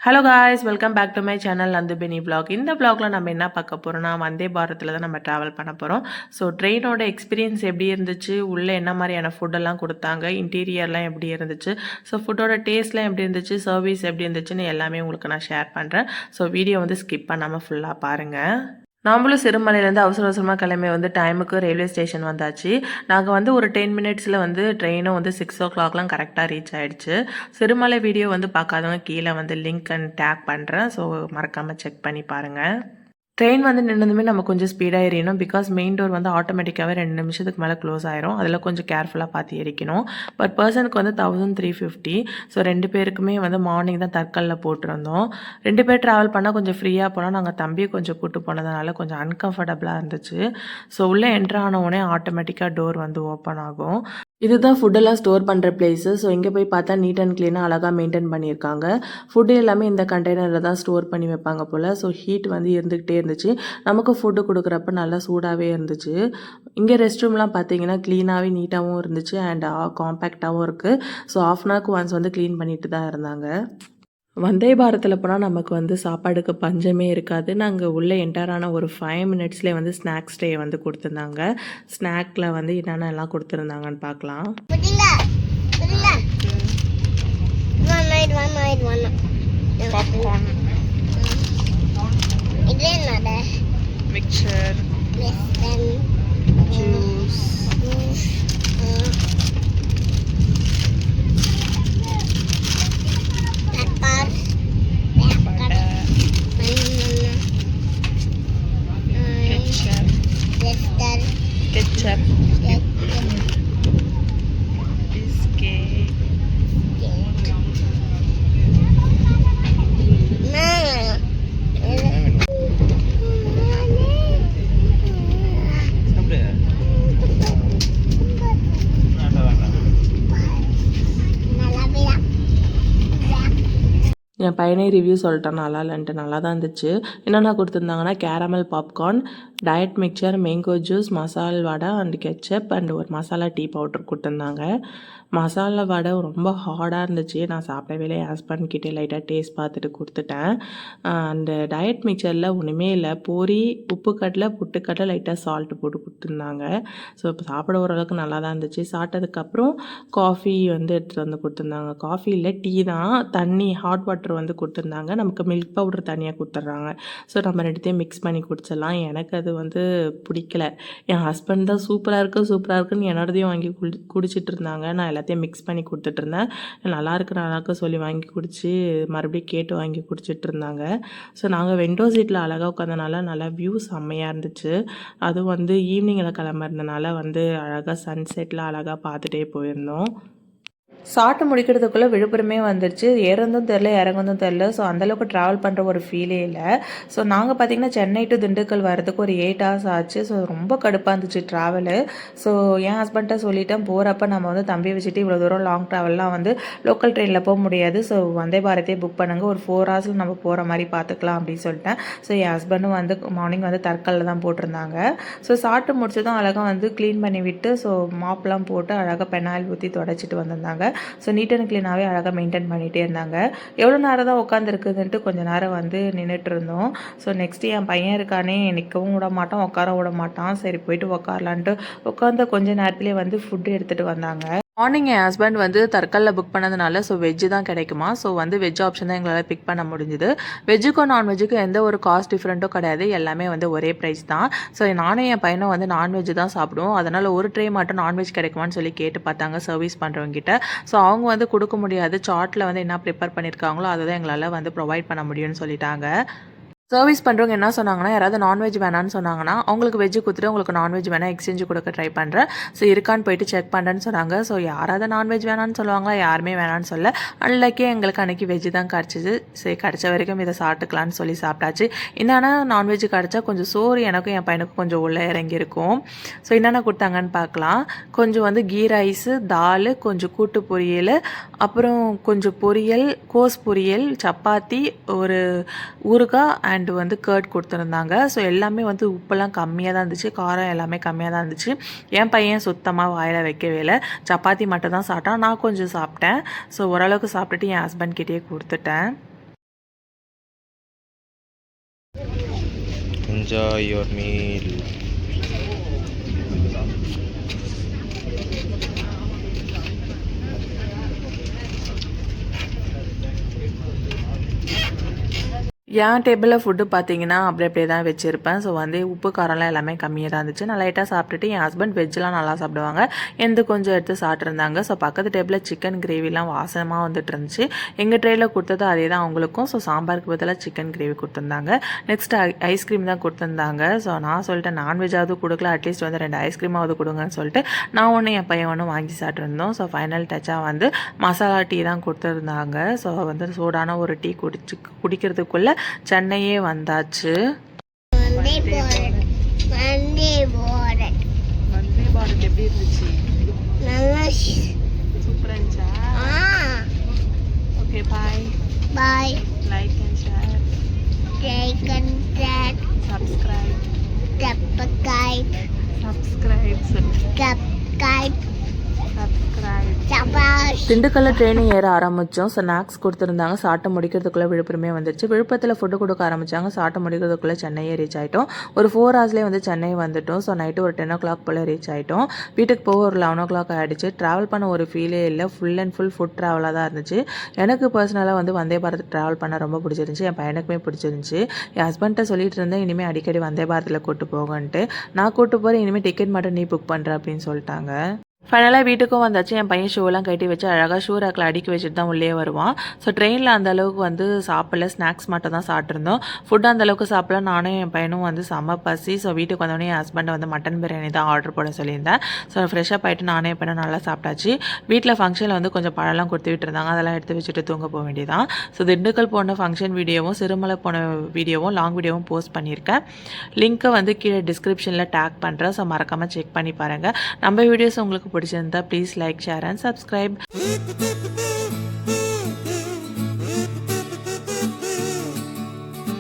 Hello guys, welcome back to my channel Nandhubeni vlog. இந்த vlogல நம்ம என்ன பார்க்க போகிறோம்னா, வந்தே பாரத்தில் தான் நம்ம ட்ராவல் பண்ண போகிறோம். ஸோ ட்ரெயினோட எக்ஸ்பீரியன்ஸ் எப்படி இருந்துச்சு, உள்ளே என்ன மாதிரியான ஃபுட்டெல்லாம் கொடுத்தாங்க, இன்டீரியர்லாம் எப்படி இருந்துச்சு, ஸோ ஃபுட்டோட டேஸ்ட்லாம் எப்படி இருந்துச்சு, சர்வீஸ் எப்படி இருந்துச்சுன்னு எல்லாமே உங்களுக்கு நான் ஷேர் பண்ணுறேன். ஸோ வீடியோ வந்து ஸ்கிப் பண்ணாமல் ஃபுல்லாக பாருங்கள். நாமளும் சிறுமலையிலேருந்து அவசரமாக கிளம்பி டைமுக்கு ரயில்வே ஸ்டேஷன் வந்தாச்சு. நாங்கள் ஒரு 10 மினிட்ஸில் ட்ரெயினும் 6 o'clockலாம் கரெக்டாக ரீச் ஆகிடுச்சு. சிறுமலை வீடியோ பார்க்காதவங்க கீழே லிங்க் அண்ட் டேக் பண்ணுறேன். ஸோ மறக்காமல் செக் பண்ணி பாருங்கள். ட்ரெயின் நின்னதுமே நம்ம கொஞ்சம் ஸ்பீடாக ஏறியணும். பிகாஸ் மெயின் டோர் ஆட்டோமேட்டிக்காகவே 2 நிமிஷத்துக்கு மேலே க்ளோஸ் ஆயிரும். அதில் கொஞ்சம் கேர்ஃபுல்லாக பார்த்து ஏறிக்கணும். பட் பர்சனுக்கு 1350. ஸோ 2 பேருக்குமே மார்னிங் தான் தற்கல்லில் போட்டிருந்தோம். 2 பேர் ட்ராவல் பண்ணால் கொஞ்சம் ஃப்ரீயாக போனால், நாங்கள் தம்பியை கொஞ்சம் கூட்டு போனதுனால கொஞ்சம் அன்கம்ஃபர்டபுளாக இருந்துச்சு. ஸோ உள்ளே என்ட்ரு ஆனவுடனே ஆட்டோமேட்டிக்காக டோர் ஓப்பன் ஆகும். இதுதான் ஃபுட்டெல்லாம் ஸ்டோர் பண்ணுற பிளேஸு. ஸோ இங்கே போய் பார்த்தா நீட் அண்ட் க்ளீனாக அழகாக மெயின்டைன் பண்ணியிருக்காங்க. ஃபுட்டு எல்லாமே இந்த கண்டெய்னரில் தான் ஸ்டோர் பண்ணி வைப்பாங்க போல். ஸோ ஹீட் இருந்துக்கிட்டே இருந்துச்சு. நமக்கு ஃபுட்டு கொடுக்குறப்ப நல்லா சூடாகவே இருந்துச்சு. இங்கே ரெஸ்ட் ரூம்லாம் பார்த்தீங்கன்னா க்ளீனாகவே நீட்டாகவும் இருந்துச்சு அண்ட் காம்பேக்டாகவும் இருக்குது. ஸோ ஆஃப் அன் ஹவர்க்கு ஒன்ஸ் க்ளீன் பண்ணிட்டு தான் இருந்தாங்க. வந்தே பாரத்தில் போனால் நமக்கு சாப்பாடுக்கு பஞ்சமே இருக்காது. நாங்கள் உள்ளே என்டரான ஒரு 5 மினிட்ஸ்லேயே ஸ்நாக்ஸ் டே கொடுத்துருந்தாங்க. ஸ்நாக்கில் என்னென்னலாம் கொடுத்துருந்தாங்கன்னு பார்க்கலாம். மிக்சர், ஜூஸ், ketchup, biscuit, என் பையனே ரிவ்யூ சொல்லிட்டான் நல்லா இல்லைன்ட்டு. நல்லா தான் இருந்துச்சு. என்னென்ன கொடுத்துருந்தாங்கன்னா, caramel popcorn, diet mixture, mango juice, masal vadai and ketchup and ஒரு மசாலா டீ பவுடர் கொடுத்துருந்தாங்க. மசாலா வடை ரொம்ப ஹார்டாக இருந்துச்சு. நான் சாப்பிடவே இல்லை. என் ஹஸ்பண்ட் கிட்டே லைட்டாக டேஸ்ட் பார்த்துட்டு கொடுத்துட்டேன். அந்த டயட் மிக்சரில் ஒன்றுமே இல்லை. பொரி, உப்புக்கடலை, புட்டுக்கடலை, லைட்டாக சால்ட்டு போட்டு கொடுத்துருந்தாங்க. ஸோ இப்போ சாப்பிட ஓரளவுக்கு நல்லா தான் இருந்துச்சு. சாப்பிட்டதுக்கப்புறம் காஃபி எடுத்துகிட்டு கொடுத்துருந்தாங்க. காஃபி இல்லை, டீ தான். தண்ணி, ஹாட் வாட்டர் கொடுத்துருந்தாங்க. நமக்கு மில்க் பவுடர் தனியாக கொடுத்துட்றாங்க. ஸோ நம்ம ரெண்டுத்தையும் மிக்ஸ் பண்ணி குடிச்சிடலாம். எனக்கு அது பிடிக்கல. என் ஹஸ்பண்ட் தான் சூப்பராக இருக்குன்னு என்னோடதையும் வாங்கி குடிச்சிட்டு இருந்தாங்க. நான் எல்லாத்தையும் மிக்ஸ் பண்ணி கொடுத்துட்ருந்தேன். நல்லாயிருக்கு சொல்லி வாங்கி குடித்து மறுபடியும் கேட்டு வாங்கி குடிச்சிட்டு இருந்தாங்க. ஸோ நாங்கள் விண்டோ சீட்டில் அழகாக உட்காந்தனால நல்லா வியூ செம்மையாக இருந்துச்சு. அதுவும் ஈவினிங்கில் கிளம்புறதுனால அழகாக சன்செட்டில் அழகாக பார்த்துட்டே போயிருந்தோம். சாப்பிட்டு முடிக்கிறதுக்குள்ளே விழுப்புரமே வந்துருச்சு. ஏறந்தும் தெரில, இறங்குறதும் தெரில. ஸோ அந்தளவுக்கு ட்ராவல் பண்ணுற ஒரு ஃபீலே இல்லை. ஸோ நாங்கள் பார்த்திங்கன்னா சென்னை டு திண்டுக்கல் வரதுக்கு ஒரு 8 hours ஆச்சு. ஸோ ரொம்ப கடுப்பாக இருந்துச்சு ட்ராவலு. ஸோ என் ஹஸ்பண்ட்டை சொல்லிட்டேன், போகிறப்ப நம்ம தம்பியை வச்சுட்டு இவ்வளோ தூரம் லாங் ட்ராவல்லாம் லோக்கல் ட்ரெயினில் போக முடியாது. ஸோ வந்தே பாரத்தே புக் பண்ணுங்கள், ஒரு 4 hours நம்ம போகிற மாதிரி பார்த்துக்கலாம் அப்படின்னு சொல்லிட்டேன். ஸோ என் ஹஸ்பண்டும் மார்னிங் தற்கல்ல தான் போட்டிருந்தாங்க. ஸோ சாப்பிட்டு முடிச்சதும் அழகாக க்ளீன் பண்ணி விட்டு ஸோ மாப்லாம் போட்டு அழகாக பெனாயில் ஊற்றி தொடச்சிட்டு வந்திருந்தாங்க. ஸோ நீட் அண்ட் க்ளீனாகவே அழகாக மெயின்டைன் பண்ணிகிட்டே இருந்தாங்க. எவ்வளோ நேரம் தான் உட்காந்துருக்குதுன்ட்டு கொஞ்சம் நேரம் நின்றுட்டு இருந்தோம். ஸோ நெக்ஸ்ட்டு என் பையன் இருக்கானே, நிற்கவும் விட மாட்டான், உட்கார விட மாட்டான். சரி போயிட்டு உட்காரலான்ட்டு உட்காந்த கொஞ்சம் நேரத்துலேயே ஃபுட்டு எடுத்துகிட்டு வந்தாங்க. மார்னிங் என் ஹஸ்பண்ட் தற்கல்ல புக் பண்ணதுனால ஸோ வெஜ்ஜு தான் கிடைக்குமா. ஸோ வெஜ் ஆப்ஷன் தான் எங்களால் பிக் பண்ண முடிஞ்சுது. வெஜ்ஜுக்கும் நான்வெஜ்ஜுக்கும் எந்த ஒரு காஸ்ட் டிஃப்ரெண்ட்டும் கிடையாது. எல்லாமே ஒரே ப்ரைஸ் தான். ஸோ நானும் என் பையனும் நான்வெஜ் தான் சாப்பிடுவோம். அதனால் ஒரு ட்ரே மட்டும் நான்வெஜ் கிடைக்குமான்னு சொல்லி கேட்டு பார்த்தாங்க சர்வீஸ் பண்ணுறவங்ககிட்ட. ஸோ அவங்க கொடுக்க முடியாது. சார்ட்டில் என்ன ப்ரிப்பேர் பண்ணியிருக்காங்களோ அதை தான் எங்களால் ப்ரொவைட் பண்ண முடியும்னு சொல்லிட்டாங்க. சர்வீஸ் பண்ணுறவங்க என்ன சொன்னாங்கன்னா, யாராவது நான்வெஜ் வேணான்னு சொன்னாங்கன்னா அவங்களுக்கு வெஜ்ஜு கொடுத்துட்டு உங்களுக்கு நான்வெஜ் வேணால் எக்ஸ்சேஞ்சு கொடுக்க ட்ரை பண்ணுறேன், ஸோ இருக்கான்னு போயிட்டு செக் பண்ணுறேன்னு சொன்னாங்க. ஸோ யாராவது நான்வெஜ் வேணான்னு சொல்லுவாங்களா, யாருமே வேணான்னு சொல்ல. அன்னைக்கே எங்களுக்கு அன்றைக்கி வெஜ்ஜு தான் கிடச்சிது. சரி கிடச்ச வரைக்கும் இதை சாப்பிட்டுக்கலான்னு சொல்லி சாப்பிட்டாச்சு. என்னென்னா நான்வெஜ் கிடச்சா கொஞ்சம் சோறு எனக்கும் என் பையனுக்கும் கொஞ்சம் உள்ளே இறங்கியிருக்கும். ஸோ என்னென்ன கொடுத்தாங்கன்னு பார்க்கலாம். கொஞ்சம் கீ ரைஸு, தால், கொஞ்சம் கூட்டு பொரியல், அப்புறம் கொஞ்சம் பொரியல், கோஸ் பொரியல், சப்பாத்தி, ஒரு ஊறுகாய் அண்ட் கர்ட் கொடுத்துருந்தாங்க. ஸோ எல்லாமே உப்பெல்லாம் கம்மியாக தான் இருந்துச்சு, காரம் எல்லாமே கம்மியாக தான் இருந்துச்சு. என் பையன் சுத்தமாக வாயில் வைக்கவே இல்லை. சப்பாத்தி மட்டும் தான் சாப்பிட்டான், நான் கொஞ்சம் சாப்பிட்டேன். ஸோ ஓரளவுக்கு சாப்பிட்டுட்டு என் ஹஸ்பண்ட் கிட்டேயே கொடுத்துட்டேன். Enjoy your meal. என் டேபிளில் ஃபுட்டு பார்த்தீங்கன்னா அப்படியே தான் வச்சுருப்பேன். ஸோ வந்து உப்பு காரம்லாம் எல்லாமே கம்மியாக தான் இருந்துச்சு. நான் லைட்டாக சாப்பிட்டுட்டு என் ஹஸ்பண்ட் வெஜ்ஜெலாம் நல்லா சாப்பிடுவாங்க. எந்த கொஞ்சம் எடுத்து சாப்பிட்ருந்தாங்க. ஸோ பக்கத்து டேபிளில் சிக்கன் கிரேவிலாம் வாசமாக வந்துட்டு இருந்துச்சு. எங்கள் ட்ரேயில் கொடுத்தது அதே தான் அவங்களுக்கும். ஸோ சாம்பாருக்கு பதிலாக சிக்கன் கிரேவி கொடுத்துருந்தாங்க. நெக்ஸ்ட் ஐஸ்கிரீம் தான் கொடுத்துருந்தாங்க. ஸோ நான் சொல்லிட்டேன் நான்வெஜ்ஜாவது கொடுக்கல, அட்லீஸ்ட் வந்து 2 ஐஸ்கிரீமாவது கொடுங்கன்னு சொல்லிட்டு நான் ஒன்று என் பையன் ஒன்று வாங்கி சாப்பிட்ருந்தோம். ஸோ ஃபைனல் டச்சாக வந்து மசாலா டீ தான் கொடுத்துருந்தாங்க. ஸோ வந்து சூடான ஒரு டீ குடிக்கிறதுக்குள்ளே சென்னையே வந்தாச்சு. வந்தே பாரத் எப்படி இருந்துச்சு? சூப்பரா இருந்துச்சா? Okay bye like and share subscribe திண்டுக்கல்ல ட்ரெயினிங் ஏற ஆரம்பித்தோம். ஸ்நாக்ஸ் கொடுத்துருந்தாங்க. சாப்பிட்டு முடிக்கிறதுக்குள்ளே விழுப்புரமே வந்துடுச்சு. விழுப்புரத்தில் ஃபுட்டு கொடுக்க ஆரம்பித்தாங்க. சாப்பிட்டு முடிக்கிறதுக்குள்ளே சென்னையே ரீச் ஆகிட்டோம். ஒரு 4 ஹவர்ஸ்லேயே வந்து சென்னை வந்துட்டோம். ஸோ நைட்டு ஒரு 10 o'clock போல் ரீச் ஆகிட்டோம். வீட்டுக்கு போக ஒரு 11 o'clock ஆகிடுச்சு. ட்ராவல் பண்ண ஒரு ஃபீலே இல்லை. ஃபுல் அண்ட் ஃபுல் ஃபுட் ட்ராவலாக தான் இருந்துச்சு. எனக்கு பர்சனலாக வந்து வந்தே பாரத் ட்ராவல் பண்ண ரொம்ப பிடிச்சிருந்துச்சி. என் பையனுக்குமே பிடிச்சிருந்துச்சி. என் ஹஸ்பண்ட்டை சொல்லிட்டு இருந்தேன் இனிமேல் அடிக்கடி வந்தே பாரத்தில் கூப்பிட்டு போகன்ட்டு. நான் கூப்பிட்டு போகிறேன், இனிமேல் டிக்கெட் மட்டும் நீ புக் பண்ணுற அப்படின்னு சொல்லிட்டாங்க. ஃபைனலாக வீட்டுக்கும் வந்தாச்சு. என் பையன் ஷூலாம் கட்டி வச்சு அழகாக ஷூ ரேக்கில் அடுக்கி வச்சுட்டு தான் உள்ளே வருவான். ஸோ ட்ரெயினில் அந்தளவுக்கு வந்து சாப்பிடல, ஸ்நாக்ஸ் மட்டும் தான் சாப்பிட்ருந்தோம். ஃபுட்டு அந்தளவுக்கு சாப்பிடல. நானும் என் பையனும் வந்து செம்ம பசி. ஸோ வீட்டுக்கு வந்தோடனே என் ஹஸ்பண்டை வந்து மட்டன் பிரியாணி தான் ஆர்டர் போட சொல்லியிருந்தேன். ஸோ ஃப்ரெஷ்ஷாக ஆகிட்டு நானே என் பையனும் நல்லா சாப்பிட்டாச்சு. வீட்டில் ஃபங்க்ஷனில் வந்து கொஞ்சம் பழம்லாம் கொடுத்து விட்டுருந்தாங்க. அதெல்லாம் எடுத்து வச்சுட்டு தூங்க போக வேண்டியதான். ஸோ திண்டுக்கல் போன ஃபங்க்ஷன் வீடியோவும் சிறுமலை போன வீடியோவும் லாங் வீடியோவும் போஸ்ட் பண்ணியிருக்கேன். லிங்க்கை வந்து கீழே டிஸ்கிரிப்ஷனில் டேக் பண்ணுறேன். ஸோ மறக்காமல் செக் பண்ணி பாருங்கள். நம்ம வீடியோஸ் உங்களுக்கு பிடிச்சிருந்தா please like, share and subscribe.